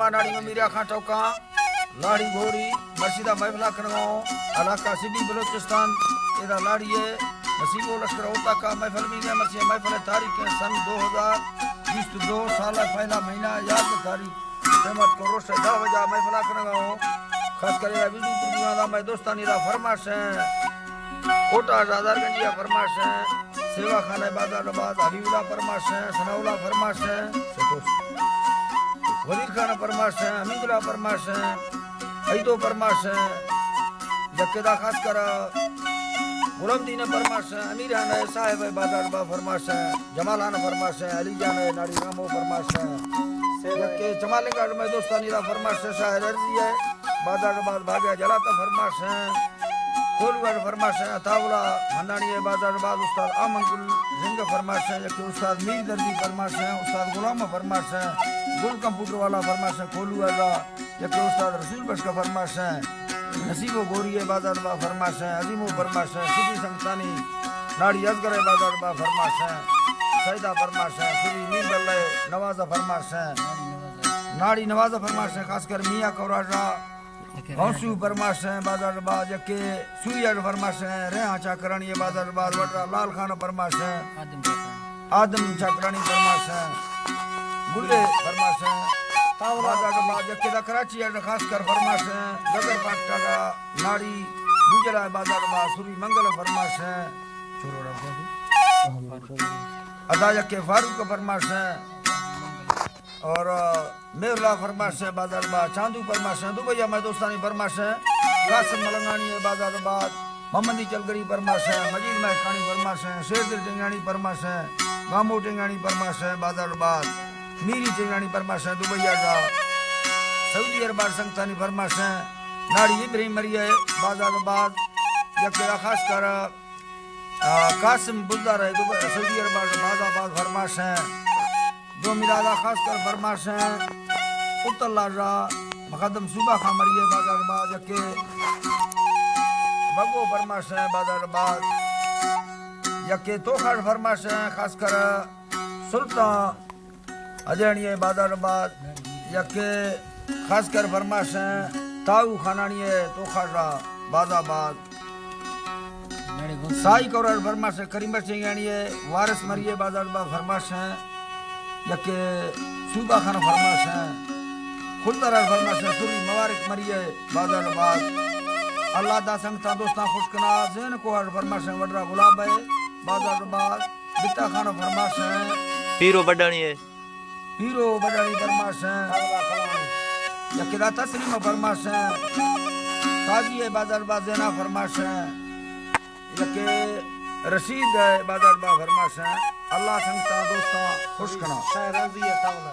फरमा नाड़ी में मीरा खां टोका लाड़ी घोरी मर्शिदा महफला खड़गांव इलाका सिटी बलोचिस्तान इधर लाड़ी है नसीबो लश्कर होता का महफल मीरा मर्शिया महफल तारीख है सन 2022 साल पहला महीना याद तारीख पेमत को रोश 10 बजे महफला खड़गांव खास कर विदु पुरवादा मैं दोस्तानी दा फरमाश है कोटा आजादगंजिया फरमाश है सेवा खाना बाजाराबाद हबीबुल्ला फरमाश है सनाउल्ला फरमाश है वजीर खाना फरमाश है हमीदुल्ला फरमाश है ऐदो फरमाश है जक्केदा खास कर गुलामदीन फरमाश है अमीर है साहिब बाजाराबाद फरमाश है जमालान फरमाश है अली जान नाड़ी रामो फरमाश है जक्के जमालेगढ़ में दोस्तानी दा फरमाश है शाहिद अर्जी है बाजाराबाद भाग्या जलाता फरमाश है कोलगढ़ फरमाश है अताउला मंदानी बाजाराबाद उस्ताद आमंगुल जिंग फरमाश है जबकि उस्ताद मीर दर्दी फरमाश है उस्ताद गुलाम फरमाश है गुल कंप्यूटर वाला फरमाश है कोलू वाला जबकि उस्ताद रसूल बख्श का फरमाश है नसीबो गोरी बाजाराबाद फरमाश है अजीमो फरमाश है सिटी संगतानी नाड़ी असगर बाजाराबाद फरमाश है सईदा फरमाश है श्री मीर बल्ले नवाजा फरमाश है नाड़ी नवाजा फरमाश है खासकर मियां कौराजा हौसू फरमाश है बाजाराबाद जके सुइया फरमाश है रेहा चाकरानी बाजाराबाद वडरा लाल खान फरमाश है आदम चाकरानी फरमाश है गुल्ले फरमाश है बाजाराबाद जके दा कराची खास कर फरमाश है गगर पाटका का नाड़ी गुजरा बाजाराबाद सुरी मंगल फरमाश है अदा जके फारूक फरमाश है और मेरला फरमाश है बाजाराबाद चांदू फरमाश है दुबैया में दोस्तानी फरमाश है कासिम मलंगानी है बाजाराबाद मोहम्मदी चलगरी फरमाश है मजीद में खानी फरमाश है शेरदिल टेंगानी फरमाश है गामो टेंगानी फरमाश है बाजाराबाद मीरी टेंगानी फरमाश है दुबैया का सऊदी अरब संगतानी फरमाश है नाड़ी इब्राहिम मरिया बाजाराबाद जबकि खास कर कासिम बुलदार है सऊदी अरब बाजाराबाद फरमाश है जो मिलादा खास कर फरमाश है उत्तरलाजा मुकदम सूबा खामरिए बाजाराबाद के बगो फरमाश है बाजाराबाद यके तोखड़ फरमाश है खास कर सुल्तान अजयनी बाजाराबाद यके खास कर फरमाश है ताऊ खानानी तोखड़ा बाजाबाद साई कौर फरमाश है करीम सिंगानी वारिस मरिए बाजाराबाद फरमाश है यके सूबा खान फरमाश है खुलदार फरमाश है सुरी मवारिक मरिए बाजाराबाद अल्लाह दा संगता दोस्ता खुशकना जैन को फरमाश है वडरा गुलाब है बाजाराबाद बिट्टा खान फरमाश है पीरो बडानी फरमाश है यके दा तस्लीम फरमाश है काजी है बाजाराबाद जैना फरमाश है यके रशीद है बाजाराबाद फरमाश है अल्लाह संगता दोस्ता खुश कना शायर रजी है तावला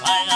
भय